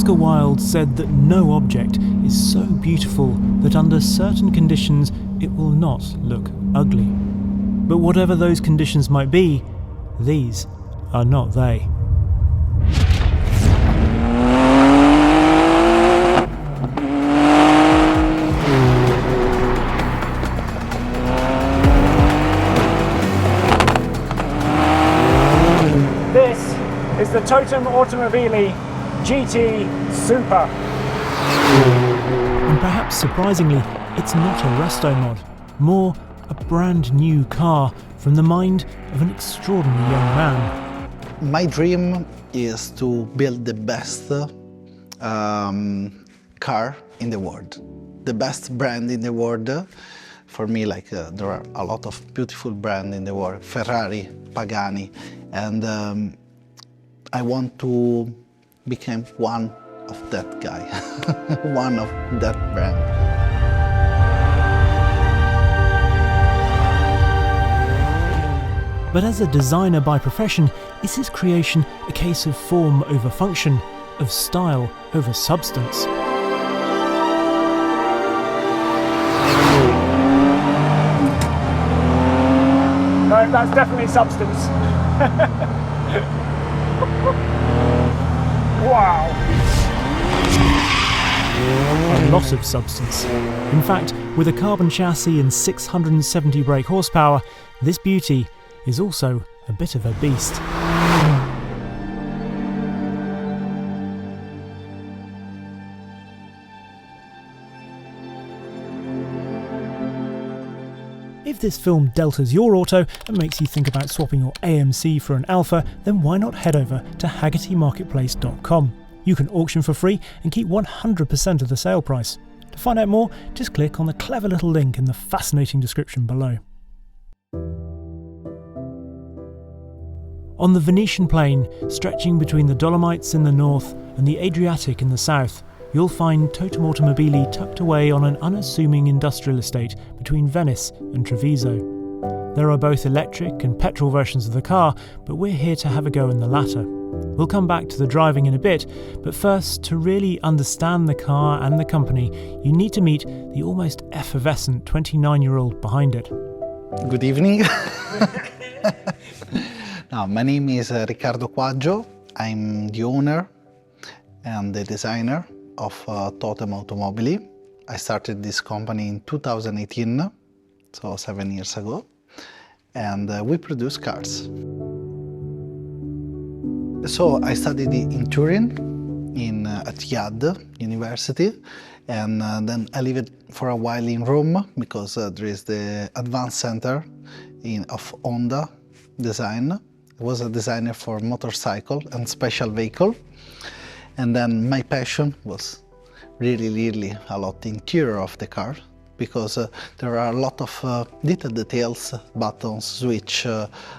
Oscar Wilde said that no object is so beautiful that under certain conditions it will not look ugly. But whatever those conditions might be, these are not they. This is the Totem Automobili GT Super. And perhaps surprisingly, it's not a resto-mod, more a brand new car from the mind of an extraordinary young man. My dream is to build the best car in the world, the best brand in the world. For me, there are a lot of beautiful brands in the world, Ferrari, Pagani, and I want to become one of that guy, one of that brand. But as a designer by profession, is his creation a case of form over function, of style over substance? No, that's definitely substance. Wow. A lot of substance. In fact, with a carbon chassis and 670 brake horsepower, this beauty is also a bit of a beast. If this film deltas your auto and makes you think about swapping your AMC for an Alfa, then why not head over to HagertyMarketplace.com. You can auction for free and keep 100% of the sale price. To find out more, just click on the clever little link in the fascinating description below. On the Venetian plain, stretching between the Dolomites in the north and the Adriatic in the south, you'll find Totem Automobili tucked away on an unassuming industrial estate between Venice and Treviso. There are both electric and petrol versions of the car, but we're here to have a go in the latter. We'll come back to the driving in a bit, but first, to really understand the car and the company, you need to meet the almost effervescent 29-year-old behind it. Good evening. Now, my name is Riccardo Quaggio. I'm the owner and the designer of Totem Automobili. I started this company in 2018, so 7 years ago, and we produce cars. So I studied in Turin, at IAD University, and then I lived for a while in Rome because there is the Advanced Center of Honda Design. I was a designer for motorcycle and special vehicle. And then my passion was really a lot the interior of the car, because there are a lot of little details, buttons, switch,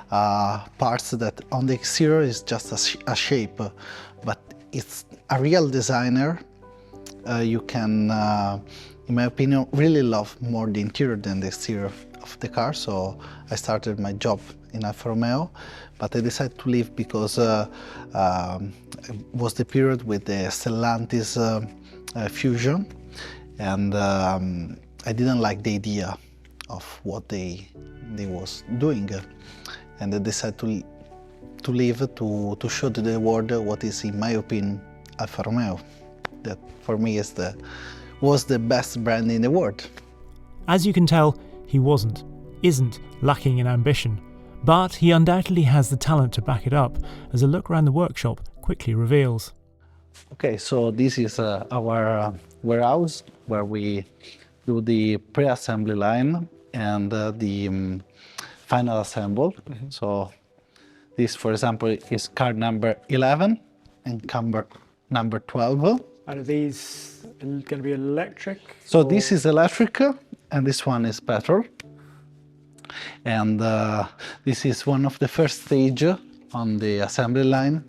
parts that on the exterior is just a shape, but it's a real designer. You can, in my opinion, really love more the interior than the exterior of the car. So I started my job in Alfa Romeo, but I decided to leave because it was the period with the Stellantis fusion, and I didn't like the idea of what they was doing, and I decided to leave to show to the world what is, in my opinion, Alfa Romeo. That for me was the best brand in the world. As you can tell, he isn't lacking in ambition, but he undoubtedly has the talent to back it up, as a look around the workshop quickly reveals. Okay, so this is our warehouse where we do the pre-assembly line and the final assemble. Mm-hmm. So this, for example, is car number 11 and car number 12. And are these going to be electric? So this is electric and this one is petrol. And this is one of the first stage on the assembly line,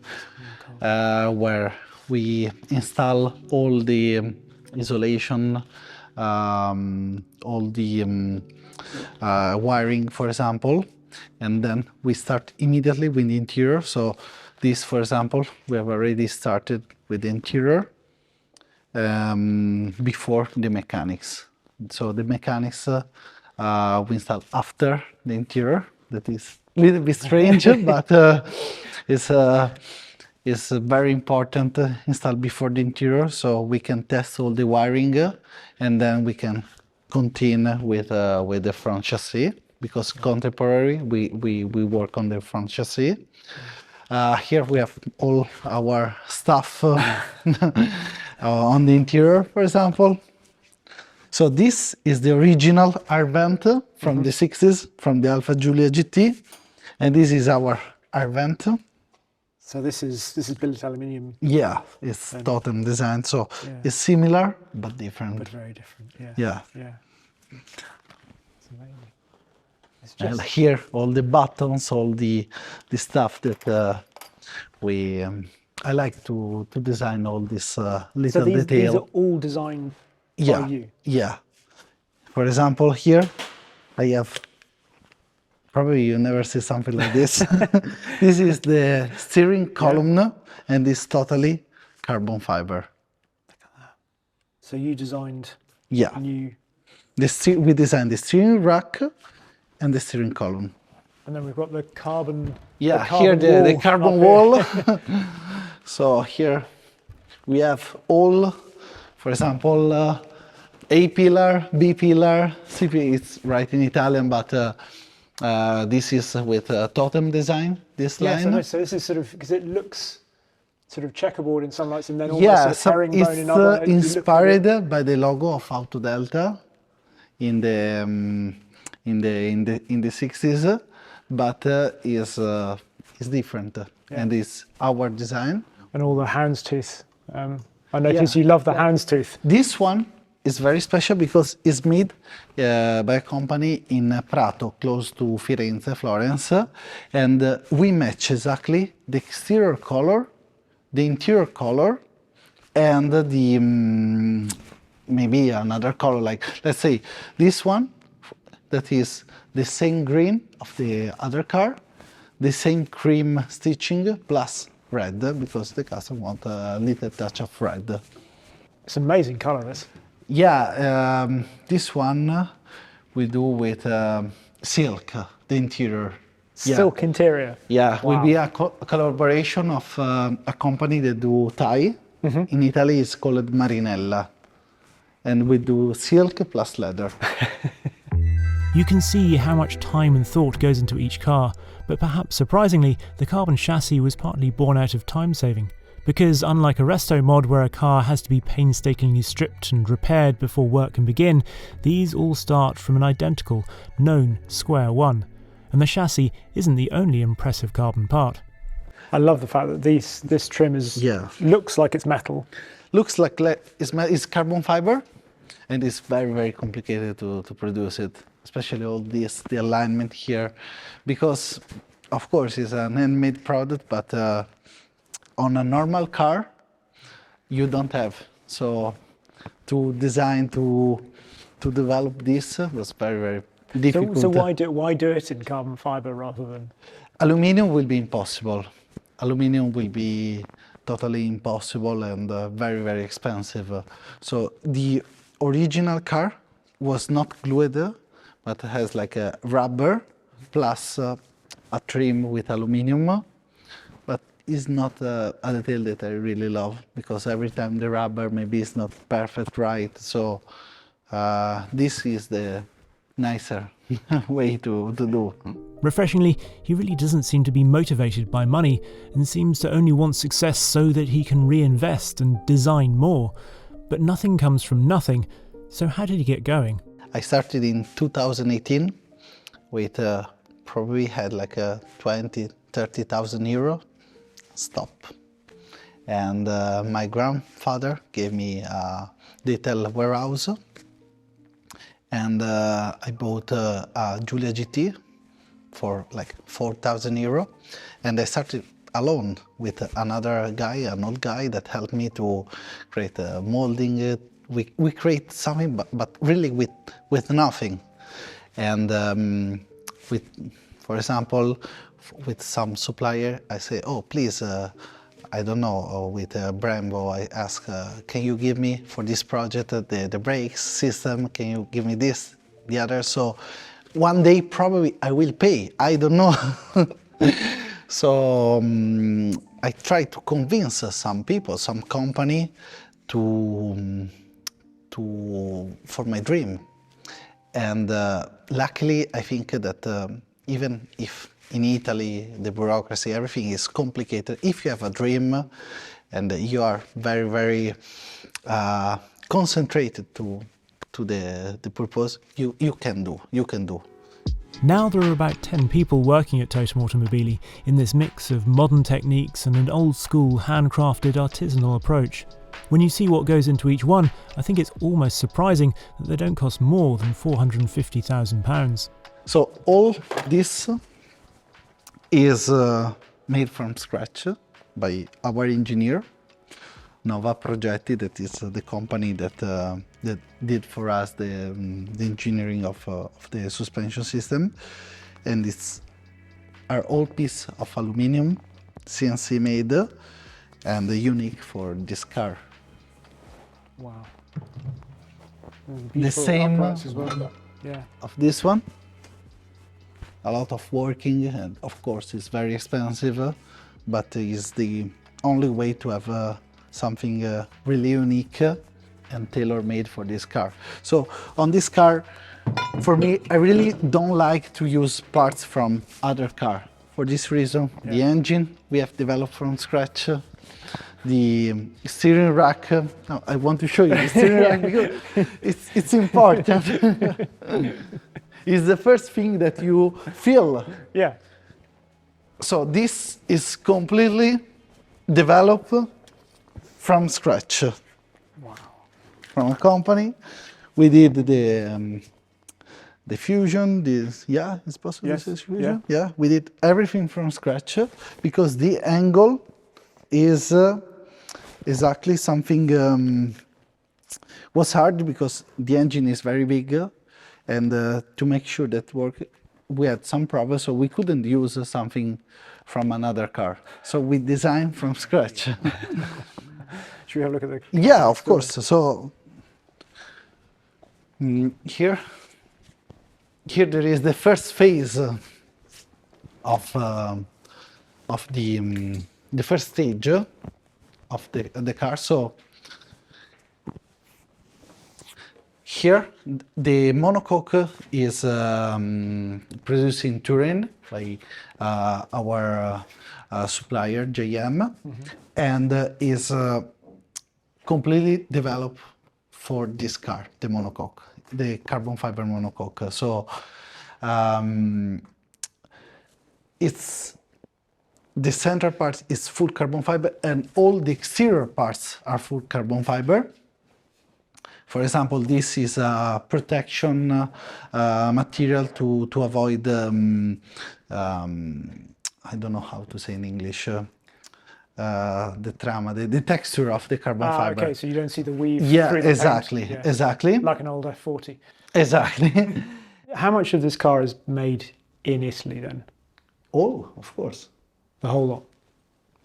where we install all the insulation, all the wiring, for example, and then we start immediately with the interior. So this, for example, we have already started with the interior, before the mechanics. So the mechanics we install after the interior. That is a little bit strange, but it's very important to install before the interior, so we can test all the wiring, and then we can continue with the front chassis, because contemporary we work on the front chassis. Here we have all our stuff on the interior, for example. So this is the original air vent from the 60s, from the Alfa Giulia GT, and this is our air vent. So this is billet aluminium. Yeah, it's Totem design, so it's similar but different. But very different. Yeah. Yeah. Yeah. It's amazing. It's And just here, all the buttons, all the stuff that I like to design all this little so these detail. are all designed Yeah, by you. yeah. For example, here I have, probably you never see something like this. This is the steering column, and it's totally carbon fiber. So you designed Yeah. new, We designed the steering rack and the steering column. and then we've got the carbon. Yeah, the here the wall carbon up wall. here. So here we have all, for example, A pillar, B pillar, C pillar, it's right in Italian, but this is with Totem design, this Yeah, line. so this is sort of, because it looks sort of checkerboard in some lights, and then almost Yeah, sort of herringbone it's in other. You look at it- inspired by the logo of Auto Delta in the 60s, but is different, and it's our design. And all the houndstooth. I noticed you love the houndstooth. This one is very special because it's made by a company in Prato, close to Firenze, Florence, and we match exactly the exterior color, the interior color, and the maybe another color, like let's say this one, that is the same green of the other car, the same cream stitching plus red, because the customer wants a little touch of red. It's amazing colour, this. Yeah, this one we do with silk, the interior. Silk interior. Yeah, Wow. will be a collaboration of a company that do tie. In Italy, it's called Marinella, and we do silk plus leather. You can see how much time and thought goes into each car, but perhaps surprisingly, the carbon chassis was partly born out of time saving. Because unlike a resto-mod where a car has to be painstakingly stripped and repaired before work can begin, these all start from an identical, known square one. And the chassis isn't the only impressive carbon part. I love the fact that this trim is looks like it's metal. Looks like it's carbon fiber, and it's very, very complicated to produce it, especially all this, the alignment here, because of course it's an handmade product, but on a normal car you don't have. So to design, to develop this was very, very difficult. So why do it in carbon fiber rather than? Aluminium will be impossible. Aluminium will be totally impossible and very, very expensive. So the original car was not glued, but has like a rubber plus a trim with aluminium. But it's not a detail that I really love, because every time the rubber maybe is not perfect right. So this is the nicer way to do. Refreshingly, he really doesn't seem to be motivated by money and seems to only want success so that he can reinvest and design more. But nothing comes from nothing, so how did he get going? I started in 2018 with probably had like a 20,000-30,000 euro stop. And my grandfather gave me a detail warehouse, and I bought a Giulia GT for like 4,000 euro, and I started alone with another guy, an old guy that helped me to create molding. We create something, but really with nothing. And with, for example, with some supplier, I say, oh, please, I don't know, with Brembo, I ask, can you give me for this project the brakes system? Can you give me this, the other? So one day probably I will pay. I don't know. So I try to convince some people, some company, for my dream. And luckily, I think that even if in Italy the bureaucracy, everything is complicated, if you have a dream and you are very, very concentrated to the purpose, you can do. Now there are about 10 people working at Totem Automobili in this mix of modern techniques and an old-school, handcrafted, artisanal approach. When you see what goes into each one, I think it's almost surprising that they don't cost more than £450,000. So all this is made from scratch by our engineer, Nova Progetti, that is the company that did for us the engineering of the suspension system. And it's our old piece of aluminum, CNC made, and unique for this car. Wow. The same as well. Yeah. of this one. A lot of working, and of course it's very expensive, but it's the only way to have something really unique and tailor-made for this car. So on this car, for me, I really don't like to use parts from other car. For this reason, the engine we have developed from scratch. The steering rack, no, I want to show you the steering rack because it's important. It's the first thing that you feel. Yeah. So this is completely developed from scratch. Wow. From a company. We did the fusion, it's possible to say fusion? Yeah, we did everything from scratch because the angle is exactly something was hard because the engine is very big and to make sure that worked, we had some problems, so we couldn't use something from another car. So we designed from scratch. Should we have a look at the... Yeah, of course. So here there is the first phase of the first stage of the car. So here the monocoque is produced in Turin by our supplier JM, and is completely developed for this car, the monocoque, the carbon fiber monocoque. So it's the center part is full carbon fiber and all the exterior parts are full carbon fiber. For example, this is a protection material to avoid, I don't know how to say in English, the trama, the texture of the carbon fiber. Okay, so you don't see the weave Yeah, through the exactly, paint. exactly. Like an old F40. Exactly. How much of this car is made in Italy then? Oh, of course. The whole lot?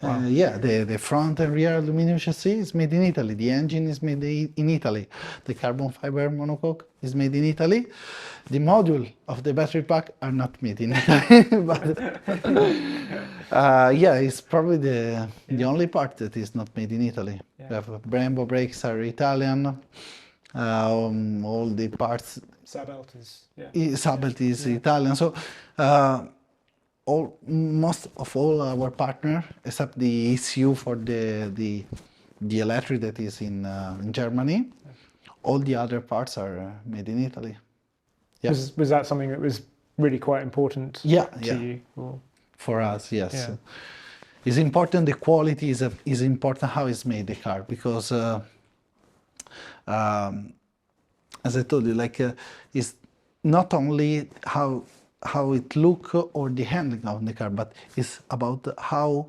Wow. Yeah, the front and rear aluminum chassis is made in Italy. The engine is made in Italy. The carbon fiber monocoque is made in Italy. The module of the battery pack are not made in Italy. But yeah, it's probably the only part that is not made in Italy. Yeah. We have Brembo brakes are Italian. All the parts. Sabelt is, Sabelt is Italian. So. Most of all our partner, except the ECU for the electric that is in Germany, all the other parts are made in Italy. Yeah. Was that something that was really quite important to you? Or? For us, yes. Yeah. It's important, the quality is important how it's made, the car, because as I told you, like it's not only how it look or the handling of the car, but it's about how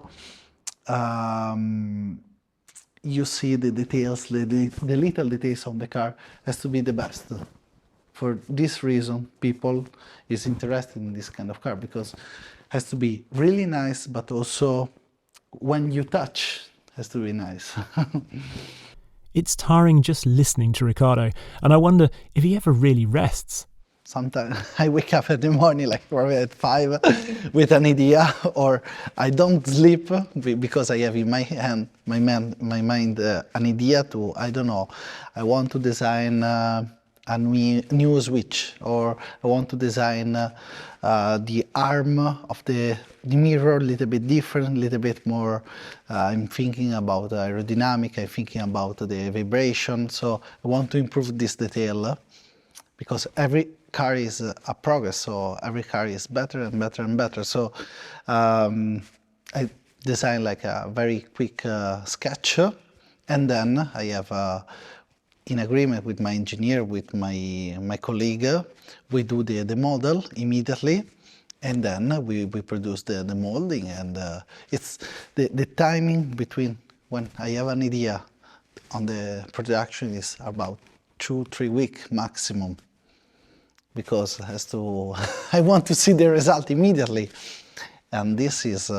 you see the details, the little details of the car has to be the best. For this reason, people is interested in this kind of car because it has to be really nice, but also when you touch, it has to be nice. It's tiring just listening to Riccardo, and I wonder if he ever really rests. Sometimes I wake up in the morning, like probably at 5, with an idea, or I don't sleep because I have in my hand, my mind, an idea to, I don't know, I want to design a new switch, or I want to design the arm of the mirror a little bit different, a little bit more. I'm thinking about aerodynamic, I'm thinking about the vibration, so I want to improve this detail, because every car is a progress, so every car is better and better and better. So I design like a very quick sketch, and then I have in agreement with my engineer, with my colleague, we do the model immediately, and then we produce the molding, and it's the timing between when I have an idea on the production is about 2-3 weeks maximum, because it has to I want to see the result immediately, and this is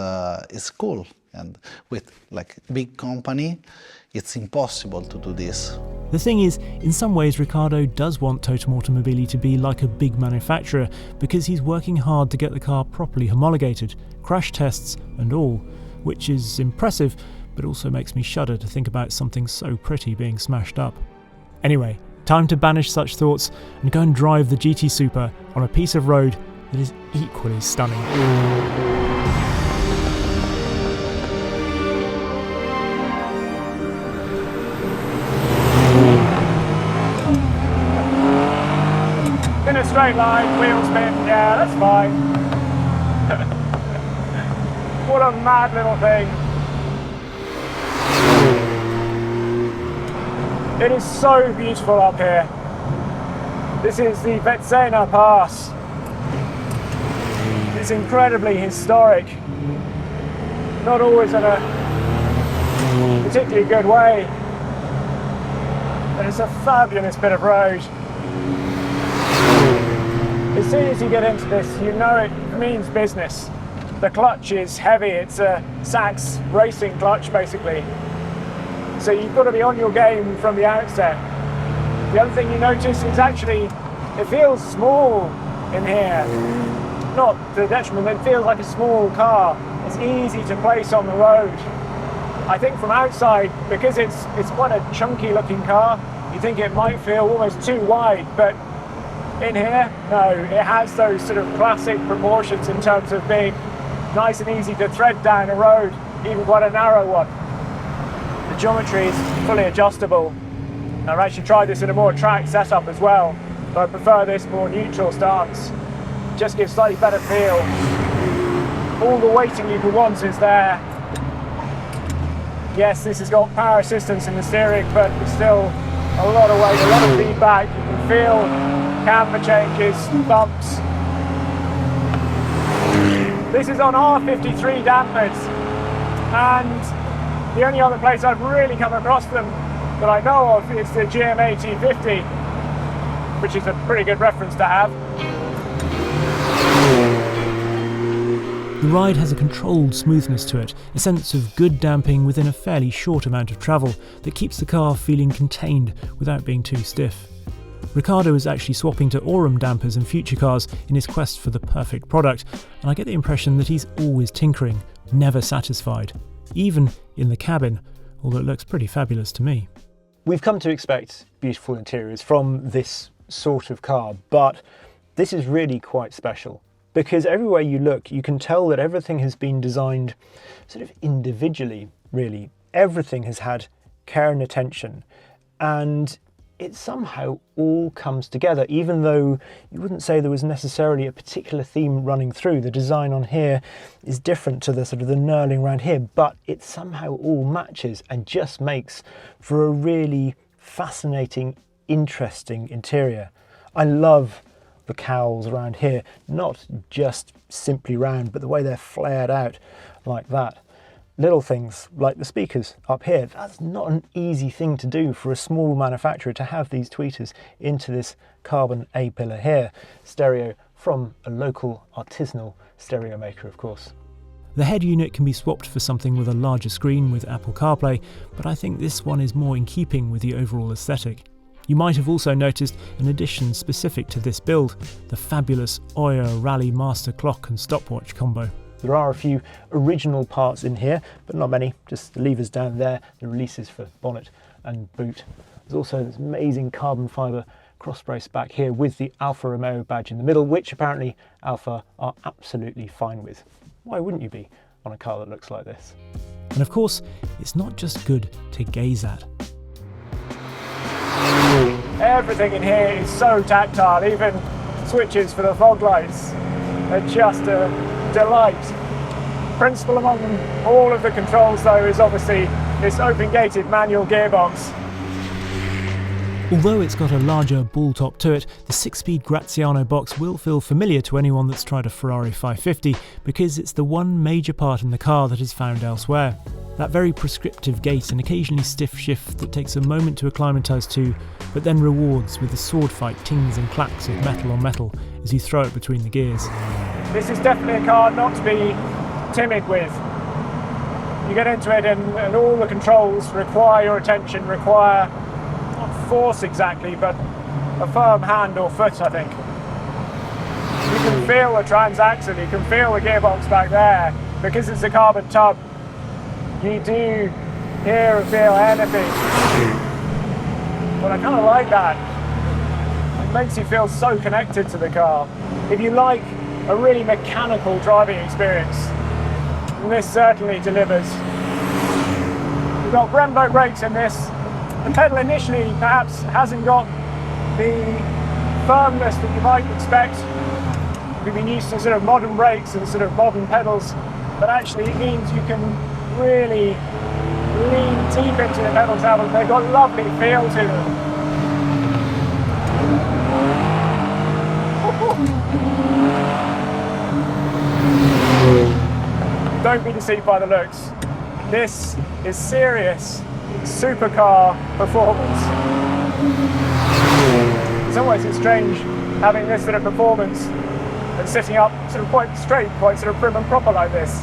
cool. And with like big company, it's impossible to do this. The thing is, in some ways Riccardo does want Totem Automobili to be like a big manufacturer, because he's working hard to get the car properly homologated, crash tests and all, which is impressive, but also makes me shudder to think about something so pretty being smashed up. Anyway, time to banish such thoughts and go and drive the GT Super on a piece of road that is equally stunning. In a straight line, wheel spin, yeah, that's fine. What a mad little thing. It is so beautiful up here. This is the Venetian Pass. It's incredibly historic. Not always in a particularly good way. But it's a fabulous bit of road. As soon as you get into this, you know it means business. The clutch is heavy, it's a Sachs racing clutch basically. So you've got to be on your game from the outset. The other thing you notice is actually, it feels small in here. Not to the detriment, it feels like a small car. It's easy to place on the road. I think from outside, because it's quite a chunky looking car, you think it might feel almost too wide, but in here, no, it has those sort of classic proportions in terms of being nice and easy to thread down a road, even quite a narrow one. The geometry is fully adjustable. I've actually tried this in a more track setup as well, but I prefer this more neutral stance. It just gives slightly better feel. All the weighting you could want is there. Yes, this has got power assistance in the steering, but it's still a lot of weight, a lot of feedback. You can feel camber changes, bumps. This is on R53 dampers, and the only other place I've really come across them that I know of is the GMA T50, which is a pretty good reference to have. The ride has a controlled smoothness to it, a sense of good damping within a fairly short amount of travel that keeps the car feeling contained without being too stiff. Riccardo is actually swapping to Aurum dampers in future cars in his quest for the perfect product, and I get the impression that he's always tinkering, never satisfied, even in the cabin, although it looks pretty fabulous to me. We've come to expect beautiful interiors from this sort of car, but this is really quite special, because everywhere you look you can tell that everything has been designed sort of individually, really. Everything has had care and attention, and it somehow all comes together, even though you wouldn't say there was necessarily a particular theme running through. The design on here is different to the sort of the knurling around here, but it somehow all matches and just makes for a really fascinating, interesting interior. I love the cowls around here, not just simply round, but the way they're flared out like that. Little things like the speakers up here, that's not an easy thing to do for a small manufacturer to have these tweeters into this carbon A-pillar here. Stereo from a local artisanal stereo maker, of course. The head unit can be swapped for something with a larger screen with Apple CarPlay, but I think this one is more in keeping with the overall aesthetic. You might have also noticed an addition specific to this build, the fabulous Oya Rally Master clock and stopwatch combo. There are a few original parts in here, but not many, just the levers down there, the releases for bonnet and boot. There's also this amazing carbon fibre cross brace back here with the Alfa Romeo badge in the middle, which apparently Alfa are absolutely fine with. Why wouldn't you be on a car that looks like this? And of course, it's not just good to gaze at. Everything in here is so tactile, even switches for the fog lights are just a delight. Principal among all of the controls though is obviously this open-gated manual gearbox. Although it's got a larger ball top to it, the 6-speed Graziano box will feel familiar to anyone that's tried a Ferrari 550 because it's the one major part in the car that is found elsewhere. That very prescriptive gait and occasionally stiff shift that takes a moment to acclimatise to, but then rewards with the sword fight tings and clacks of metal on metal as you throw it between the gears. This is definitely a car not to be timid with. You get into it and all the controls require your attention, require not force exactly, but a firm hand or foot, I think. You can feel the transaxle, you can feel the gearbox back there. Because it's a carbon tub, you do hear and feel anything. But I kind of like that. It makes you feel so connected to the car. If you like a really mechanical driving experience, this certainly delivers. We've got Brembo brakes in this. The pedal initially perhaps hasn't got the firmness that you might expect. We've been used to sort of modern brakes and sort of modern pedals, but actually it means you can really lean deep into the pedal saddle. They've got a lovely feel to them. Don't be deceived by the looks. This is serious supercar performance. In some ways it's strange having this sort of performance and sitting up sort of quite straight, quite sort of prim and proper like this.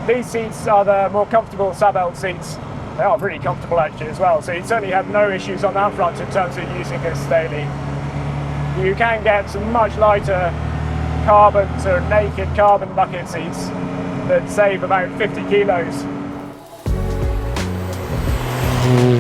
These seats are the more comfortable sub-L seats. They are really comfortable actually as well, so you certainly have no issues on that front in terms of using this daily. You can get some much lighter carbon, sort of naked carbon bucket seats that save about 50 kilos.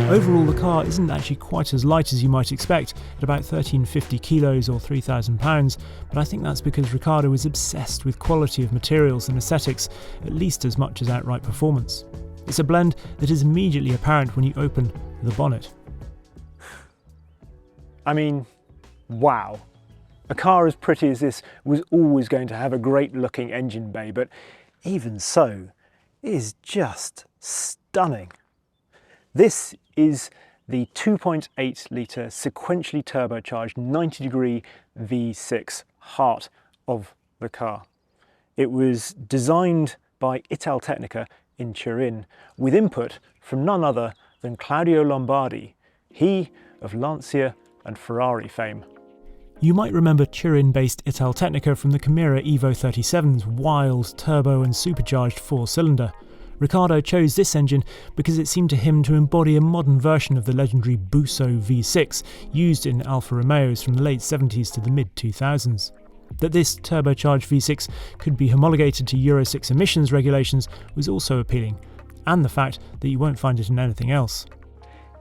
Overall, the car isn't actually quite as light as you might expect, at about 1350 kilos or 3,000 pounds, but I think that's because Riccardo is obsessed with quality of materials and aesthetics, at least as much as outright performance. It's a blend that is immediately apparent when you open the bonnet. I mean, wow. A car as pretty as this was always going to have a great looking engine bay, but even so, it is just stunning. This is the 2.8 litre sequentially turbocharged 90-degree V6 heart of the car. It was designed by Italtecnica in Turin with input from none other than Claudio Lombardi, he of Lancia and Ferrari fame. You might remember Turin-based Italtecnica from the Chimera Evo 37's wild turbo and supercharged 4-cylinder. Riccardo chose this engine because it seemed to him to embody a modern version of the legendary Busso V6 used in Alfa Romeos from the late 70s to the mid-2000s. That this turbocharged V6 could be homologated to Euro 6 emissions regulations was also appealing, and the fact that you won't find it in anything else.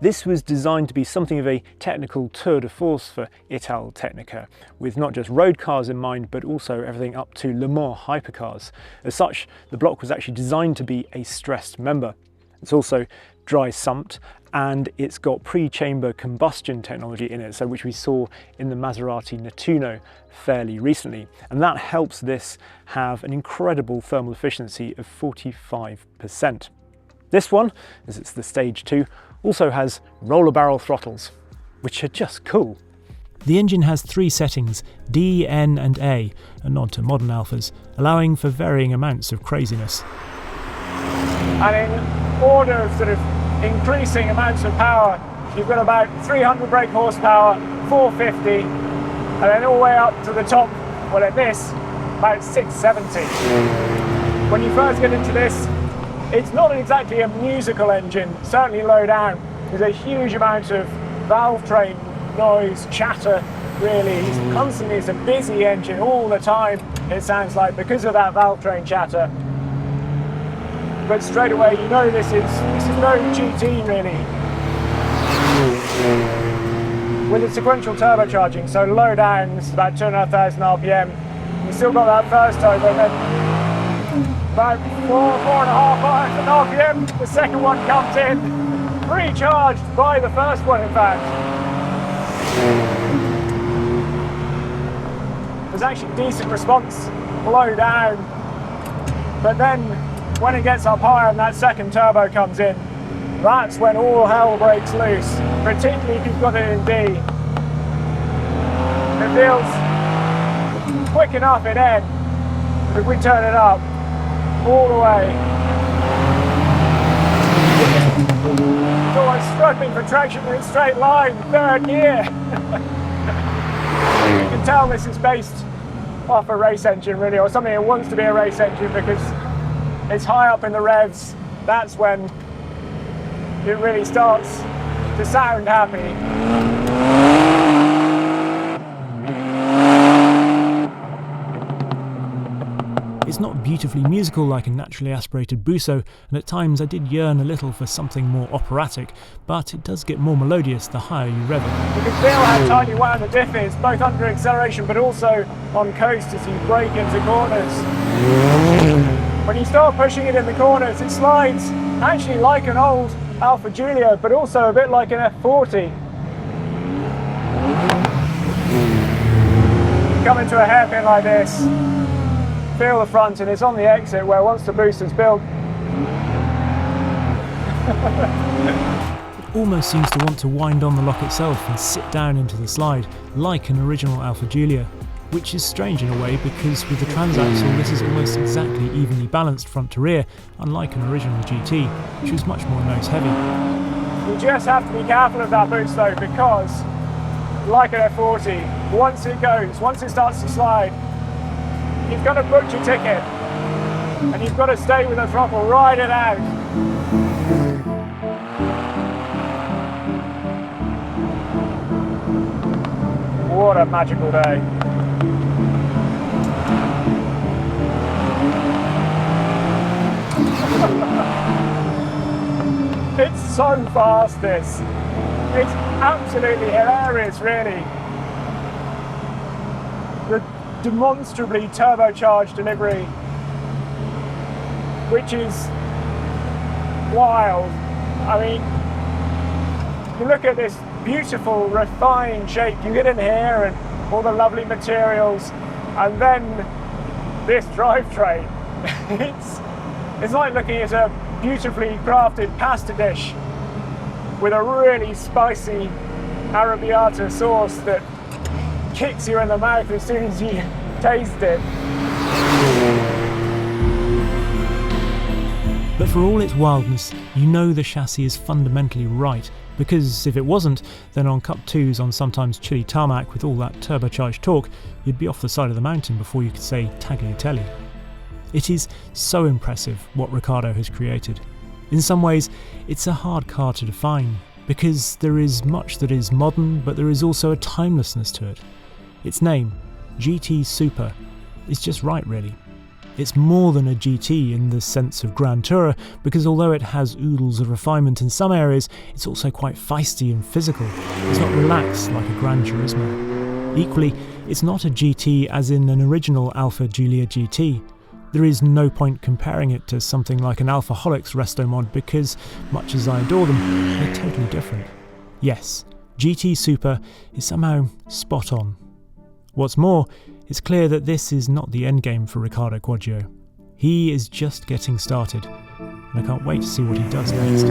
This was designed to be something of a technical tour de force for Italtecnica, with not just road cars in mind, but also everything up to Le Mans hypercars. As such, the block was actually designed to be a stressed member. It's also dry sumped, and it's got pre-chamber combustion technology in it, so which we saw in the Maserati Nettuno fairly recently. And that helps this have an incredible thermal efficiency of 45%. This one, as it's the Stage 2, also has roller barrel throttles, which are just cool. The engine has 3 settings, D, N and A, a nod to modern Alphas, allowing for varying amounts of craziness. And in order of sort of increasing amounts of power, you've got about 300 brake horsepower, 450, and then all the way up to the top, well at this, about 670. When you first get into this, it's not exactly a musical engine, certainly low down. There's a huge amount of valve train noise, chatter, really. It's a busy engine all the time, it sounds like, because of that valve train chatter. But straight away, you know this is no GT really. With the sequential turbocharging, so low down, this is about 2,500 RPM. You've still got that first turbo, and then about 4,500 RPM, the second one comes in, recharged by the first one in fact. There's actually decent response low down, but then when it gets up higher and that second turbo comes in, that's when all hell breaks loose, particularly if you've got it in D. It feels quick enough in N, but if we turn it up all the way, it's almost struggling for traction in a straight line, third gear. You can tell this is based off a race engine really, or something that wants to be a race engine, because it's high up in the revs. That's when it really starts to sound happy. It's not beautifully musical like a naturally aspirated Busso, and at times I did yearn a little for something more operatic, but it does get more melodious the higher you rev it. You can feel how tiny wound the diff is, both under acceleration but also on coast as you brake into corners. When you start pushing it in the corners, it slides actually like an old Alfa Giulia, but also a bit like an F40. You come into a hairpin like this, feel the front, and it's on the exit where once the booster's built. It almost seems to want to wind on the lock itself and sit down into the slide, like an original Alfa Giulia, which is strange in a way because with the transaxle this is almost exactly evenly balanced front to rear, unlike an original GT, which was much more nose heavy. You just have to be careful of that boost though, because like an F40, once it starts to slide, you've got to book your ticket and you've got to stay with the throttle, ride it out. What a magical day. It's so fast this. It's absolutely hilarious really. The demonstrably turbocharged delivery, which is wild. I mean, you look at this beautiful refined shape, you get in here and all the lovely materials, and then this drivetrain. It's like looking at a beautifully crafted pasta dish with a really spicy arrabbiata sauce that kicks you in the mouth as soon as you taste it. But for all its wildness, you know the chassis is fundamentally right, because if it wasn't, then on Cup 2s on sometimes chilly tarmac with all that turbocharged torque, you'd be off the side of the mountain before you could say tagliatelle. It is so impressive what Riccardo has created. In some ways, it's a hard car to define, because there is much that is modern, but there is also a timelessness to it. Its name, GT Super, is just right really. It's more than a GT in the sense of Grand Tourer, because although it has oodles of refinement in some areas, it's also quite feisty and physical. It's not relaxed like a Gran Turismo. Equally, it's not a GT as in an original Alfa Giulia GT. There is no point comparing it to something like an Alfaholic's resto-mod because, much as I adore them, they're totally different. Yes, GT Super is somehow spot on. What's more, it's clear that this is not the endgame for Ricardo Quaggio. He is just getting started, and I can't wait to see what he does next.